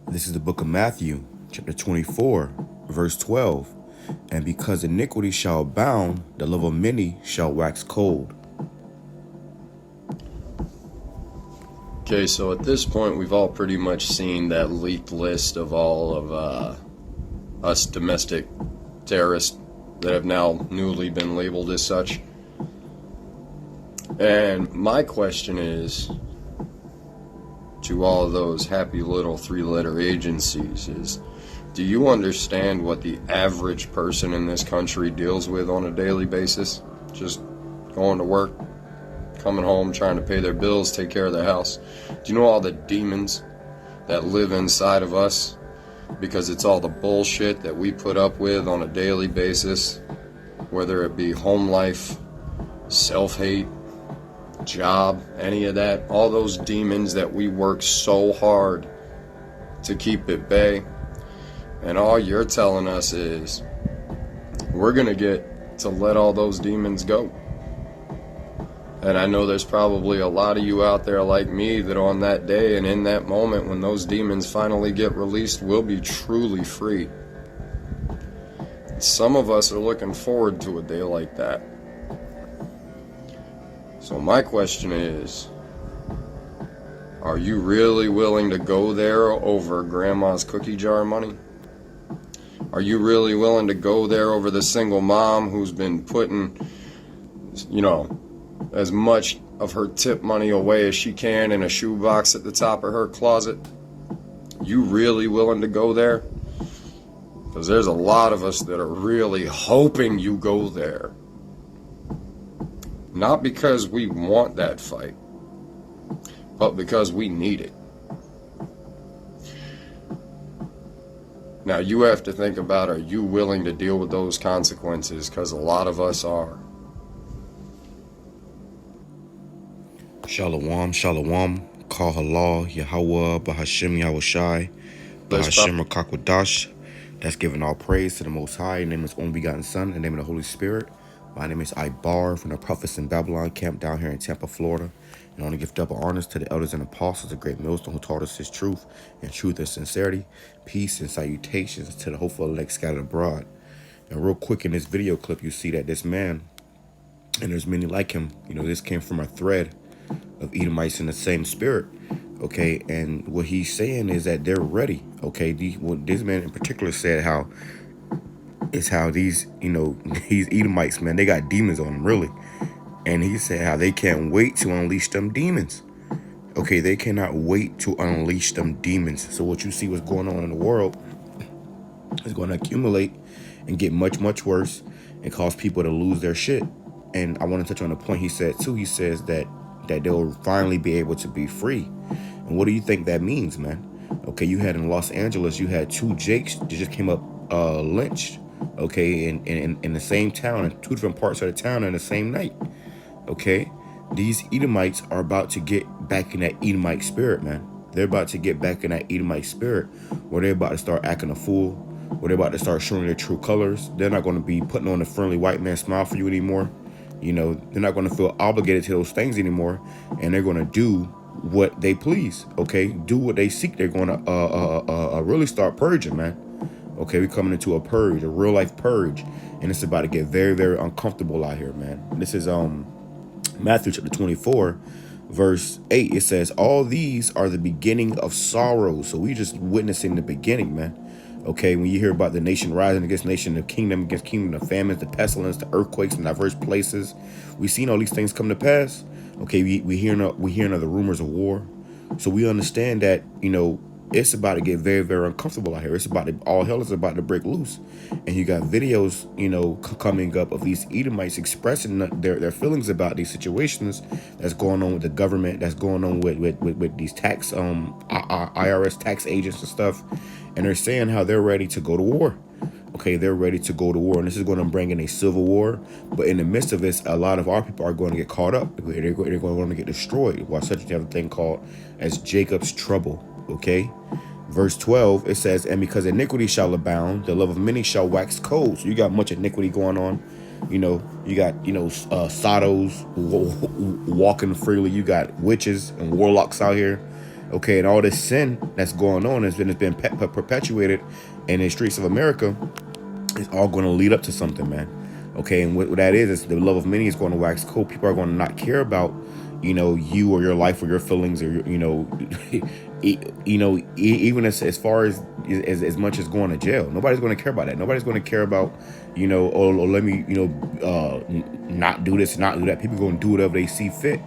This is the book of Matthew, chapter 24, verse 12. And because iniquity shall abound, the love of many shall wax cold. Okay, so at this point, we've all pretty much seen that leaked list of all of us domestic terrorists that have now newly been labeled as such. And my question is, to all of those happy little three-letter agencies, is do you understand what the average person in this country deals with on a daily basis? Just going to work, coming home, trying to pay their bills, take care of their house. Do you know all the demons that live inside of us? Because it's all the bullshit that we put up with on a daily basis, whether it be home life, self-hate, job, any of that. All those demons that we work so hard to keep at bay. And all you're telling us is we're going to get to let all those demons go. And I know there's probably a lot of you out there like me that on that day and in that moment when those demons finally get released, we'll be truly free. Some of us are looking forward to a day like that. So my question is, are you really willing to go there over grandma's cookie jar money? Are you really willing to go there over the single mom who's been putting, as much of her tip money away as she can in a shoebox at the top of her closet? You really willing to go there? Because there's a lot of us that are really hoping you go there. Not because we want that fight, but because we need it. Now you have to think about, are you willing to deal with those consequences? Because a lot of us are. Shalom, shalom, call halal, YAHAWAH, BAHASHAM, YAHAWASHI, BAHASHAM, QADASH. That's giving all praise to the Most High. In the name of His only begotten Son, in the name of the Holy Spirit. My name is Ibar from the Prophets in Babylon camp down here in Tampa, Florida. And I want to give double honors to the elders and apostles of Great Millstone who taught us His truth and sincerity, peace and salutations to the hopeful elect scattered abroad. And real quick in this video clip, you see that this man, and there's many like him, this came from a thread of Edomites in the same spirit, okay? And what he's saying is that they're ready, okay? This man in particular said how these, these Edomites, man, they got demons on them, really. And he said how they can't wait to unleash them demons. Okay, they cannot wait to unleash them demons. So what you see what's going on in the world is going to accumulate and get much, much worse and cause people to lose their shit. And I want to touch on the point he said, too. He says that they'll finally be able to be free. And what do you think that means, man? Okay, you had in Los Angeles, you had two Jakes that just came up lynched, okay, in the same town, in two different parts of the town in the same night. Okay, these Edomites are about to get back in that Edomite spirit, man. They're about to get back in that Edomite spirit where they're about to start acting a fool, where they're about to start showing their true colors. They're not going to be putting on a friendly white man smile for you anymore. They're not going to feel obligated to those things anymore, and they're going to do what they please, okay? Do what they seek. They're going to really start purging, man. Okay, we're coming into a purge, a real life purge, and it's about to get very, very uncomfortable out here, man. This is Matthew chapter 24, verse 8. It says, all these are the beginning of sorrow. So we just witnessing the beginning, man. Okay, when you hear about the nation rising against nation, the kingdom against kingdom, the famines, the pestilence, the earthquakes in diverse places, we've seen all these things come to pass. Okay, we hearing of the rumors of war. So we understand that, it's about to get very, very uncomfortable out here. All hell is about to break loose. And you got videos, coming up of these Edomites expressing their feelings about these situations that's going on with the government, that's going on with these tax, IRS tax agents and stuff. And they're saying how they're ready to go to war. Okay, they're ready to go to war. And this is going to bring in a civil war. But in the midst of this, a lot of our people are going to get caught up. They're going to get destroyed. While such a thing called as Jacob's trouble. Okay, verse 12, it says, and because iniquity shall abound, the love of many shall wax cold. So you got much iniquity going on. You got, Sados walking freely. You got witches and warlocks out here, Okay, and all this sin that's going on has been perpetuated in the streets of America. It's all going to lead up to something, man. Okay, and what that is the love of many is going to wax cold. People are going to not care about, you or your life or your feelings or even as far as much as going to jail. Nobody's going to care about that. Nobody's going to care about, oh, let me, not do this, not do that. People are going to do whatever they see fit,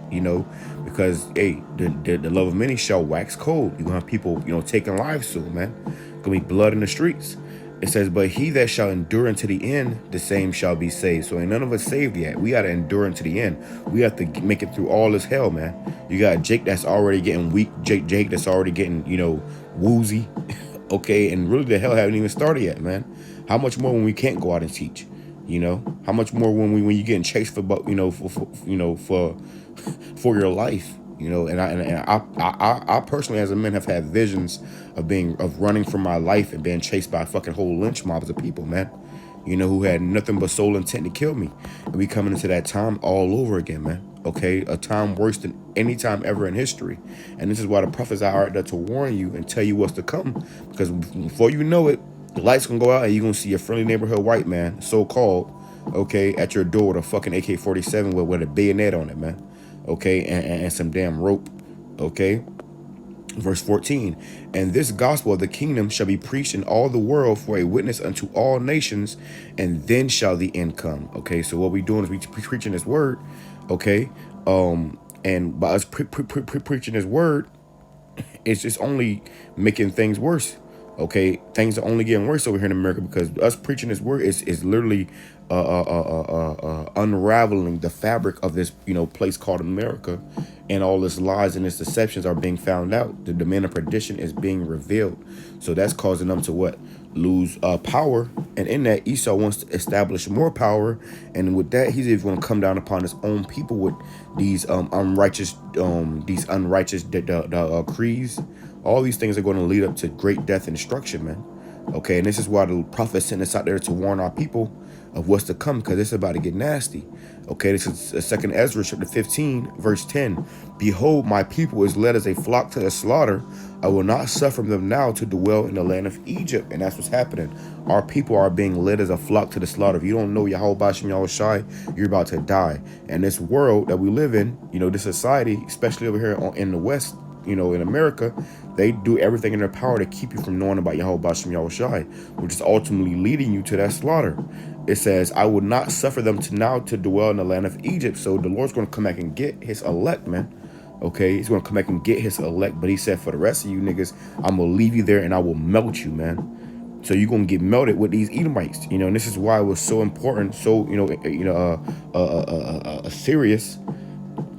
because hey, the love of many shall wax cold. You're gonna have people, taking lives soon, man. Gonna be blood in the streets. It says, but he that shall endure unto the end, the same shall be saved. So ain't none of us saved yet. We got to endure unto the end. We have to make it through all this hell, man. You got Jake that's already getting weak. Jake that's already getting, woozy. Okay, and really the hell haven't even started yet, man. How much more when we can't go out and teach? How much more when you're getting chased for for your life? And I personally, as a man, have had visions of running for my life and being chased by fucking whole lynch mobs of people, man. Who had nothing but sole intent to kill me. And we coming into that time all over again, man. Okay, a time worse than any time ever in history. And this is why the prophets are out there to warn you and tell you what's to come. Because before you know it, the lights gonna go out and you're gonna see a friendly neighborhood white man, so-called, okay, at your door with a fucking AK-47 with a bayonet on it, man. Okay, and some damn rope. Okay, verse 14, and this gospel of the kingdom shall be preached in all the world for a witness unto all nations, and then shall the end come. Okay, so what we doing is we preaching this word. Okay, and by us preaching this word, it's just only making things worse. Okay, things are only getting worse over here in America because us preaching this word is literally unraveling the fabric of this place called America, and all its lies and its deceptions are being found out. The demand of perdition is being revealed, so that's causing them to what? Lose power, and in that Esau wants to establish more power, and with that he's even going to come down upon his own people with these unrighteous decrees. All these things are going to lead up to great death and destruction, man. Okay, and this is why the prophet sent us out there to warn our people of what's to come, because it's about to get nasty. Okay, this is 2 Ezra chapter 15, verse 10. Behold, my people is led as a flock to the slaughter. I will not suffer them now to dwell in the land of Egypt. And that's what's happening. Our people are being led as a flock to the slaughter. If you don't know YAHAWASHI, you're about to die. And this world that we live in, this society, especially over here in the West, in America, they do everything in their power to keep you from knowing about YAHAWASHI, which is ultimately leading you to that slaughter. It says, I will not suffer them to dwell in the land of Egypt. So the Lord's going to come back and get his elect, man. Okay, he's going to come back and get his elect. But he said, for the rest of you niggas, I'm going to leave you there and I will melt you, man. So you're going to get melted with these Edomites, and this is why it was so important, so, serious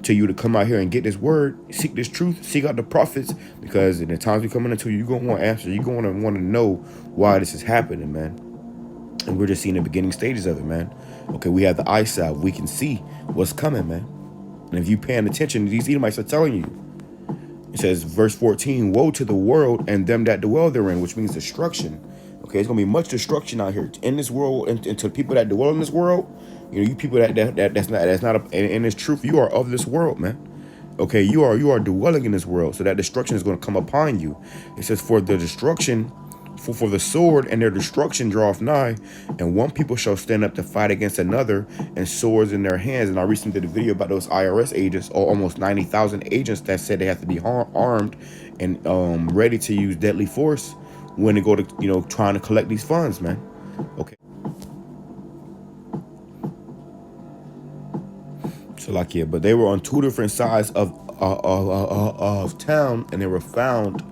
to you to come out here and get this word, seek this truth, seek out the prophets, because in the times we coming into, you're going to want answers. You're going to want to know why this is happening, man. And we're just seeing the beginning stages of it, man. Okay, we have the eyesight. We can see what's coming, man. And if you paying attention, these Edomites are telling you. It says, verse 14, woe to the world and them that dwell therein, which means destruction. Okay, it's going to be much destruction out here in this world, and to the people that dwell in this world. You people that's not in this truth, you are of this world, man. Okay, you are dwelling in this world, so that destruction is going to come upon you. It says, for the destruction, for the sword and their destruction draweth nigh, and one people shall stand up to fight against another, and swords in their hands. And I recently did a video about those IRS agents, or almost 90,000 agents that said they have to be armed and ready to use deadly force when they go to trying to collect these funds, man. Okay. So like, yeah, but they were on two different sides of town, and they were found,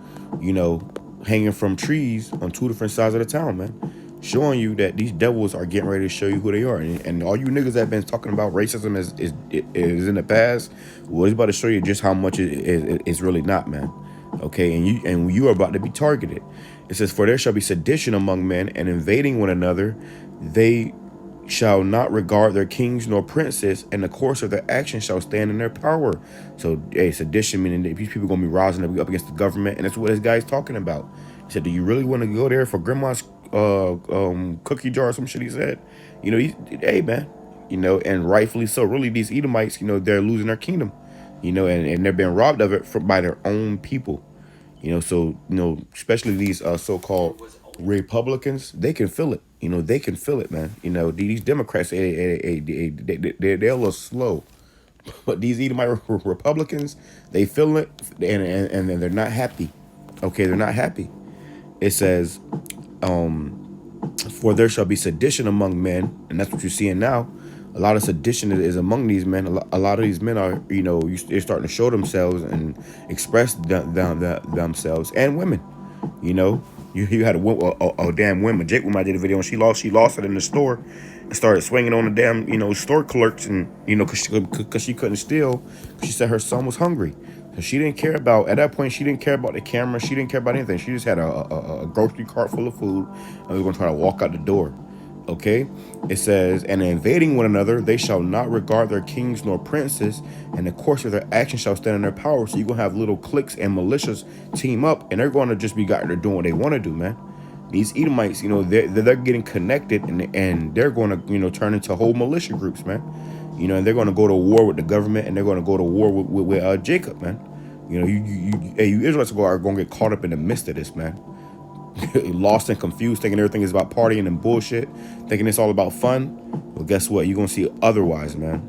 hanging from trees on two different sides of the town, man, showing you that these devils are getting ready to show you who they are. And all you niggas that have been talking about racism is in the past, well, it's about to show you just how much it's really not, man. Okay, and you are about to be targeted. It says, for there shall be sedition among men, and invading one another. They shall not regard their kings nor princes, and the course of their action shall stand in their power. So, sedition, meaning that these people are going to be rising up against the government, and that's what this guy's talking about. He said, do you really want to go there for grandma's cookie jar or some shit, he said? Hey, man, and rightfully so. Really, these Edomites, they're losing their kingdom, and they're being robbed of it by their own people. So especially these so-called Republicans, they can feel it. They can feel it, man. These Democrats, they're a little slow, but these Edomite Republicans, they feel it, and they're not happy. Okay, they're not happy. It says, for there shall be sedition among men, and that's what you're seeing now. A lot of sedition is among these men. A lot of these men are, they're starting to show themselves and express themselves, and women. You had a damn woman. Jake, when I did a video, and she lost it in the store, and started swinging on the damn store clerks, and because she couldn't steal, she said her son was hungry. So she didn't care about, at that point, she didn't care about the camera. She didn't care about anything. She just had a grocery cart full of food, and was going to try to walk out the door. Okay, it says, and invading one another, they shall not regard their kings nor princes, and the course of their action shall stand in their power. So you're going to have little cliques and militias team up, and they're going to just be out there doing what they want to do, man. These Edomites, they're getting connected, and they're going to, turn into whole militia groups, man. And they're going to go to war with the government, and they're going to go to war with Jacob, man. You Israelites are going to get caught up in the midst of this, man. Lost and confused, thinking everything is about partying and bullshit, thinking it's all about fun. Well, guess what? You're going to see otherwise, man.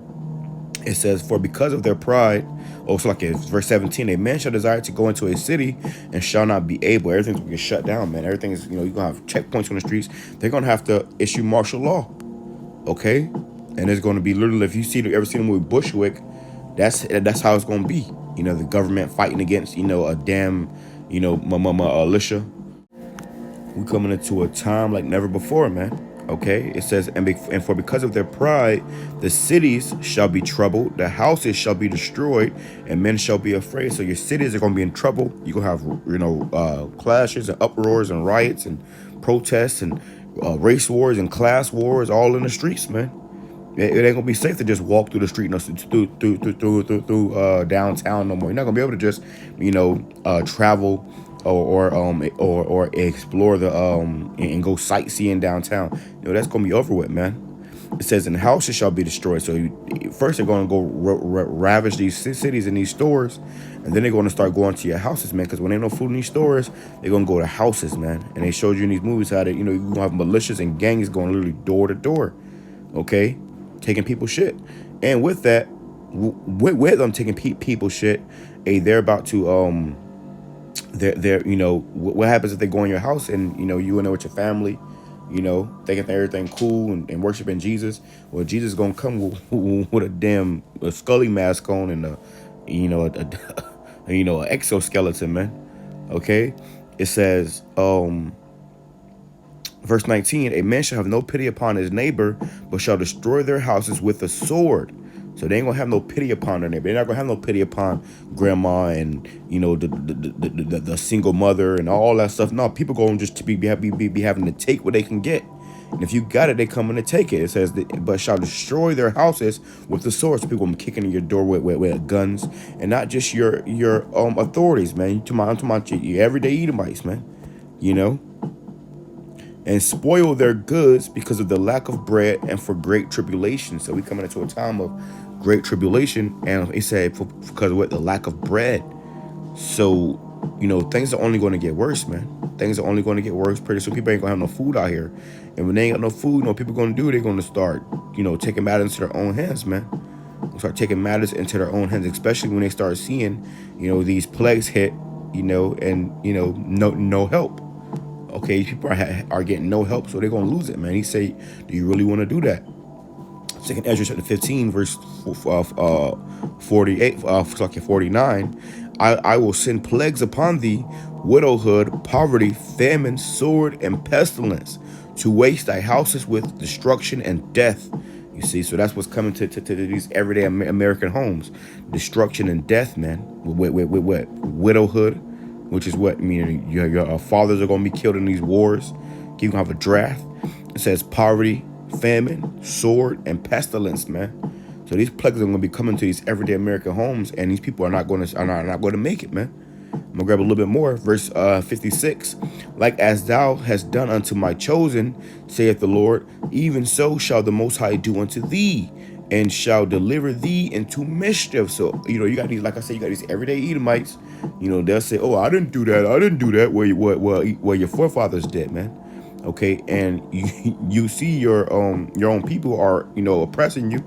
It says, for because of their pride, so like in verse 17, a man shall desire to go into a city and shall not be able. Everything's going to get shut down, man. Everything is, you're going to have checkpoints on the streets. They're going to have to issue martial law. Okay? And it's going to be literally, if you ever seen the movie Bushwick, that's how it's going to be. The government fighting against, a damn, militia. We coming into a time like never before, man. Okay, it says, and for because of their pride, the cities shall be troubled, the houses shall be destroyed, and men shall be afraid. So your cities are going to be in trouble. You're going to have, clashes and uproars and riots and protests and race wars and class wars all in the streets, man. It ain't gonna be safe to just walk through the street, through downtown no more. You're not gonna be able to just, travel or explore the and go sightseeing downtown. That's gonna be over with, man. It says, and houses shall be destroyed. So first they're gonna go ravage these cities and these stores, and then they're gonna start going to your houses, man. Because when ain't no food in these stores, they're gonna go to houses, man. And they showed you in these movies how you're gonna have militias and gangs going literally door to door, okay, taking people's shit. And with that, with them taking people's shit, they're about to they're what happens if they go in your house and you in there with your family, thinking everything cool and worshiping Jesus. Well, Jesus is gonna come with a damn Scully mask on and an exoskeleton, man. Okay, it says verse 19, a man shall have no pity upon his neighbor, but shall destroy their houses with a sword. So they ain't gonna have no pity upon their neighbor. They're not gonna have no pity upon grandma and the single mother and all that stuff. No, people gonna just be having to take what they can get. And if you got it, they coming to take it. It says, but shall destroy their houses with the sword. So people gonna be kicking in your door with guns, and not just your authorities, man. I'm talking about your everyday Edomites, man. And spoil their goods because of the lack of bread and for great tribulation. So we coming into a time of great tribulation, and he said because of what, the lack of bread. So things are only going to get worse, man. Things are only going to get worse. Pretty soon people ain't gonna have no food out here, and when they ain't got no food, people gonna do, they're gonna start taking matters into their own hands, man. Start taking matters into their own hands, especially when they start seeing these plagues hit, and no help. Okay, people are getting no help, so they're going to lose it, man. He say, do you really want to do that? 2 Ezra chapter 15, verse 48, 49. I will send plagues upon thee, widowhood, poverty, famine, sword, and pestilence, to waste thy houses with destruction and death. You see, so that's what's coming to these everyday American homes. Destruction and death, man. With what? Widowhood, which is what, your fathers are going to be killed in these wars. You're going to have a draft. It says poverty, famine, sword, and pestilence, man. So these plagues are going to be coming to these everyday American homes, and these people are not going to make it, man. I'm going to grab a little bit more. Verse 56. Like as thou hast done unto my chosen, saith the Lord, even so shall the Most High do unto thee, and shall deliver thee into mischief. So, you got these, like I said, you got these everyday Edomites They'll say, "Oh, I didn't do that. I didn't do that." Where your forefathers did, man. Okay, and you see your own people are oppressing you.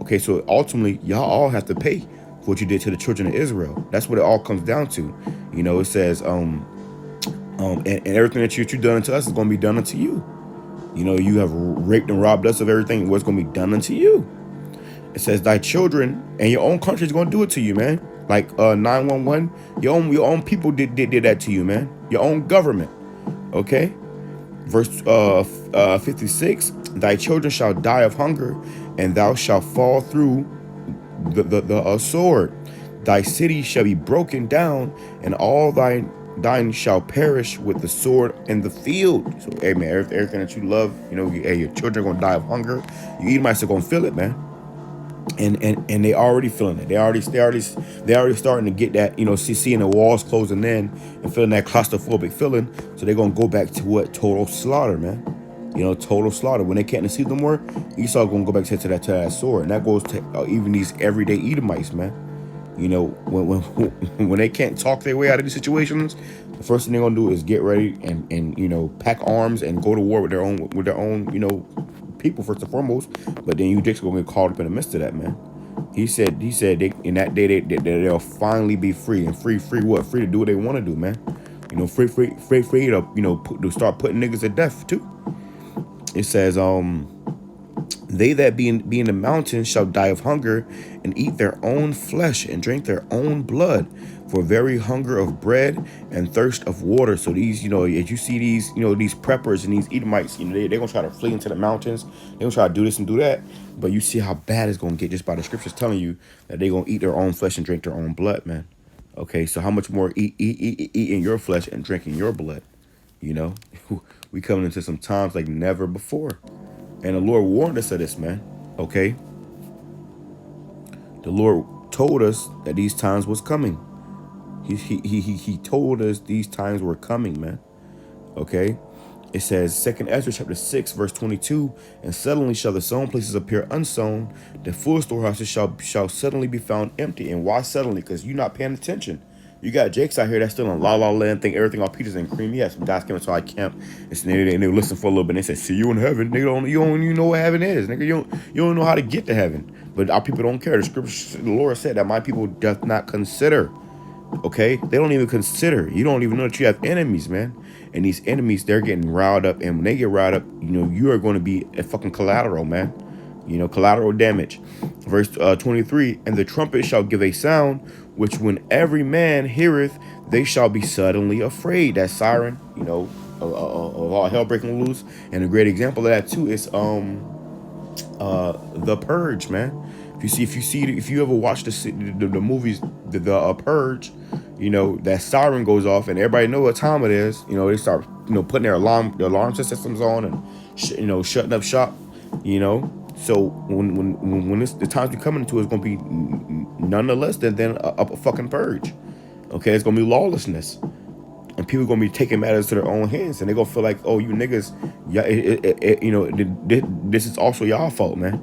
Okay, so ultimately y'all all have to pay for what you did to the children of Israel. That's what it all comes down to. It says and everything that you done unto us is going to be done unto you. You have raped and robbed us of everything. What's going to be done unto you? It says thy children and your own country is going to do it to you, man. Like 911, your own people did that to you, man. Your own government. Okay. Verse 56, thy children shall die of hunger, and thou shalt fall through the sword. Thy city shall be broken down, and all thine shall perish with the sword in the field. So, hey, man, everything that you love, hey, your children are going to die of hunger. You Edomites are going to feel it, man. And they already feeling it. They already starting to get that, seeing the walls closing in and feeling that claustrophobic feeling. So they're gonna go back to what? Total slaughter, man. Total slaughter. When they can't see no more, Esau gonna go back to that sword, and that goes to even these everyday Edomites, man. When they can't talk their way out of these situations, the first thing they're gonna do is get ready and pack arms and go to war with their own people first and foremost. But then you dicks gonna get caught up in the midst of that, man. He said in that day they'll finally be free. And free what? Free to do what they want to do, man. Free to start putting niggas to death too. It says they that be in the mountains shall die of hunger, and eat their own flesh, and drink their own blood, for very hunger of bread and thirst of water. So these, as you see these, these preppers and these Edomites, they're gonna try to flee into the mountains. They're gonna try to do this and do that. But you see how bad it's gonna get just by the scriptures telling you that they're gonna eat their own flesh and drink their own blood, man. Okay, so how much more eating your flesh and drinking your blood? We coming into some times like never before. And the Lord warned us of this, man. Okay. The Lord told us that these times was coming. He told us these times were coming, man. Okay. It says 2nd Ezra chapter 6 verse 22, and suddenly shall the sown places appear unsown, the full storehouses shall suddenly be found empty. And why suddenly? Because you're not paying attention. You got Jakes out here that's still in La La Land, think everything all peaches and cream. Yeah, some guys came into our camp and they listen for a little bit. And they said, "See you in heaven." Nigga, you don't even know what heaven is. Nigga, you don't know how to get to heaven. But our people don't care. The scripture, the Lord said that my people doth not consider. Okay, they don't even consider. You don't even know that you have enemies, man. And these enemies, they're getting riled up. And when they get riled up, you are going to be a fucking collateral, man. Collateral damage. Verse 23, and the trumpet shall give a sound, which when every man heareth, they shall be suddenly afraid. That siren, of all hell breaking loose. And a great example of that too is The Purge, man. If you ever watch the movies, the Purge, that siren goes off and everybody know what time it is. They start putting their alarm systems on and shutting up shop. So when the times we coming into, it's gonna be none less than a fucking purge. Okay, it's gonna be lawlessness, and people gonna be taking matters to their own hands, and they gonna feel like, oh, you niggas, yeah, this is also y'all fault, man.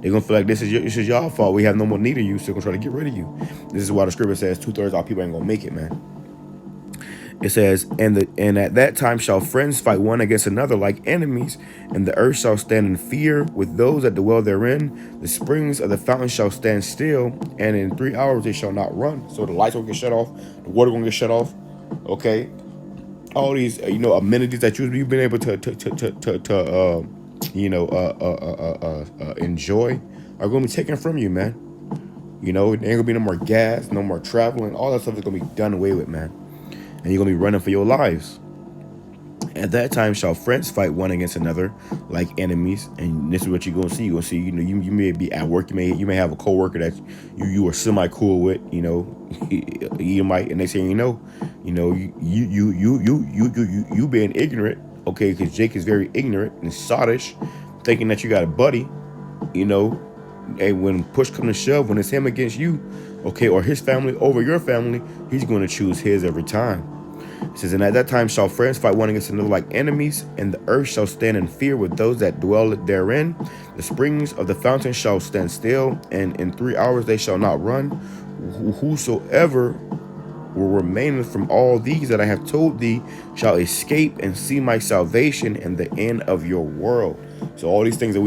They're gonna feel like this is y'all fault. We have no more need of you, so they're gonna try to get rid of you. This is why the scripture says 2/3 of our people ain't gonna make it, man. It says, and at that time shall friends fight one against another like enemies, and the earth shall stand in fear with those that dwell therein. The springs of the fountain shall stand still, and in 3 hours they shall not run. So the lights will get shut off, the water will get shut off. Okay, all these amenities that you've been able to enjoy are going to be taken from you, man. There ain't gonna be no more gas, no more traveling. All that stuff is gonna be done away with, man. And you're going to be running for your lives. At that time shall friends fight one against another like enemies. And this is what you're going to see. You're going to see, you may be at work. You may have a coworker that you are semi-cool with, you might, and they say, you being ignorant, okay, because Jake is very ignorant and sottish, thinking that you got a buddy, and when push comes to shove, when it's him against you, okay, or his family over your family, he's going to choose his every time. It says, and at that time shall friends fight one against another like enemies, and the earth shall stand in fear with those that dwell therein. The springs of the fountain shall stand still, and in 3 hours they shall not run. Whosoever will remain from all these that I have told thee shall escape and see my salvation and the end of your world. So all these things that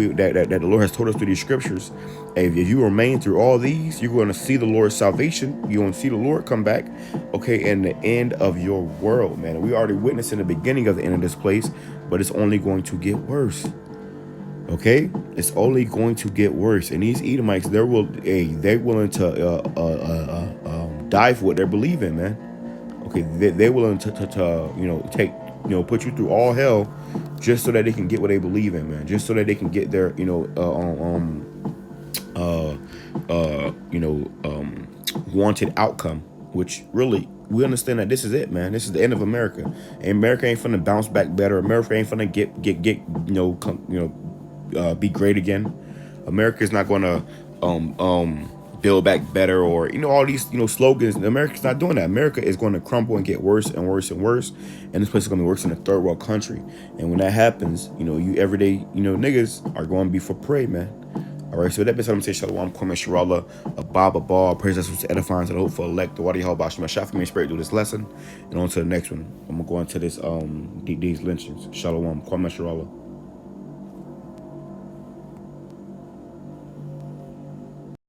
the Lord has told us through these scriptures, if you remain through all these, you're going to see the Lord's salvation. You're going to see the Lord come back, okay, and the end of your world, man. We already witnessed in the beginning of the end of this place, but it's only going to get worse. Okay, it's only going to get worse. And these Edomites, they're willing to die for what they believe in, man. Okay, they're willing to take, put you through all hell just so that they can get what they believe in, man. Just so that they can get their wanted outcome, which really, we understand that this is it, man. This is the end of America. And America ain't finna bounce back better. America ain't finna be great again. America is not gonna build back better, or all these slogans. America's not doing that. America is going to crumble and get worse and worse and worse, and this place is going to be worse than a third world country. And when that happens, you everyday niggas are going to be for prey, man. All right, so that being said, I'm going to say shalom, kwame sharallah, abba, praise that's what's edifying to the hopeful elect, the wadi YAHAWASHI, my shot for me spirit do this lesson, and on to the next one. I'm going to go into this these lynchings. Shalom, kwame sharallah.